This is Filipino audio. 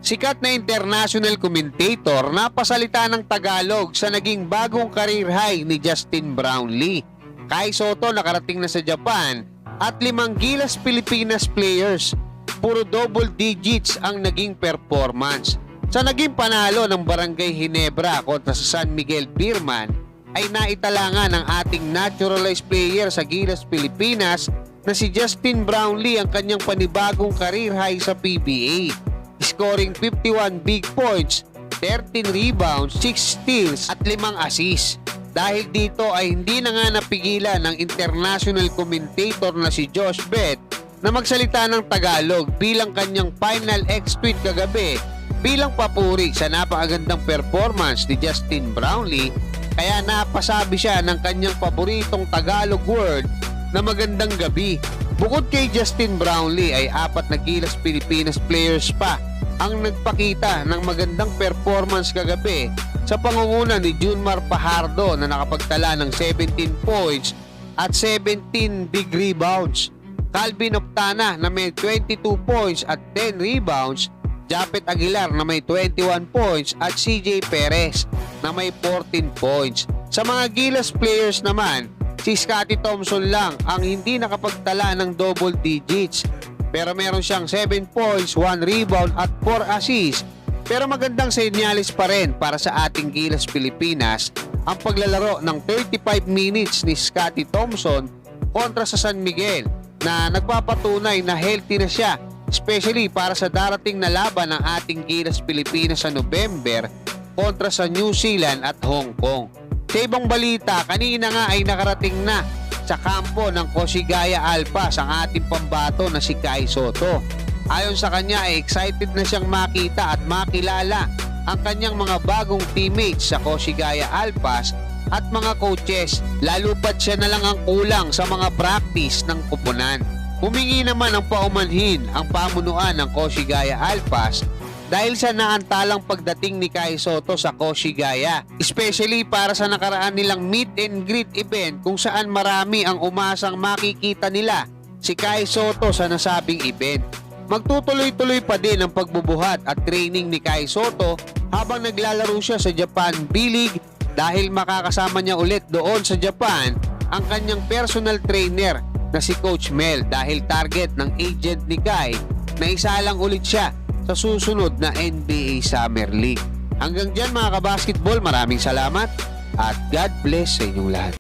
Sikat na international commentator na pasalita ng Tagalog sa naging bagong career high ni Justin Brownlee. Kai Sotto nakarating na sa Japan at 5 Gilas Pilipinas players. Puro double digits ang naging performance. Sa naging panalo ng Barangay Ginebra kontra sa San Miguel Beerman ay naitala ng ating naturalized player sa Gilas Pilipinas na si Justin Brownlee ang kanyang panibagong career high sa PBA. Scoring 51 big points, 13 rebounds, 6 steals at 5 assists. Dahil dito ay hindi na nga napigilan ng international commentator na si Josh Bett na magsalita ng Tagalog bilang kanyang final X-tweet kagabi bilang papuri sa napakagandang performance ni Justin Brownlee, kaya napasabi siya ng kanyang paboritong Tagalog word na magandang gabi. Bukod kay Justin Brownlee ay 4 na Gilas Pilipinas players pa ang nagpakita ng magandang performance kagabi sa pangunguna ni Junmar Fajardo na nakapagtala ng 17 points at 17 big rebounds. Calvin Octana na may 22 points at 10 rebounds, Japet Aguilar na may 21 points at CJ Perez na may 14 points. Sa mga Gilas players naman, si Scottie Thompson lang ang hindi nakapagtala ng double digits. Pero meron siyang 7 points, 1 rebound at 4 assists. Pero magandang senyales pa rin para sa ating Gilas Pilipinas ang paglalaro ng 35 minutes ni Scottie Thompson kontra sa San Miguel na nagpapatunay na healthy na siya, especially para sa darating na laban ng ating Gilas Pilipinas sa November kontra sa New Zealand at Hong Kong. Sa ibang balita, kanina nga ay nakarating na sa kampo ng Kosigaya Alpas ang ating pambato na si Kai Sotto. Ayon sa kanya ay excited na siyang makita at makilala ang kanyang mga bagong teammates sa Kosigaya Alpas at mga coaches, lalo pat siya na lang ang kulang sa mga practice ng kupunan. Humingi naman ng paumanhin ang pamunuan ng Kosigaya Alpas dahil sa naantalang pagdating ni Kai Sotto sa Kosigaya, especially para sa nakaraan nilang meet and greet event kung saan marami ang umasang makikita nila si Kai Sotto sa nasabing event. Magtutuloy-tuloy pa din ang pagbubuhat at training ni Kai Sotto habang naglalaro siya sa Japan B-League dahil makakasama niya ulit doon sa Japan ang kanyang personal trainer na si Coach Mel dahil target ng agent ni Kai na isa lang ulit siya sa susunod na NBA Summer League. Hanggang dyan mga kabasketball, maraming salamat at God bless sa inyong lahat.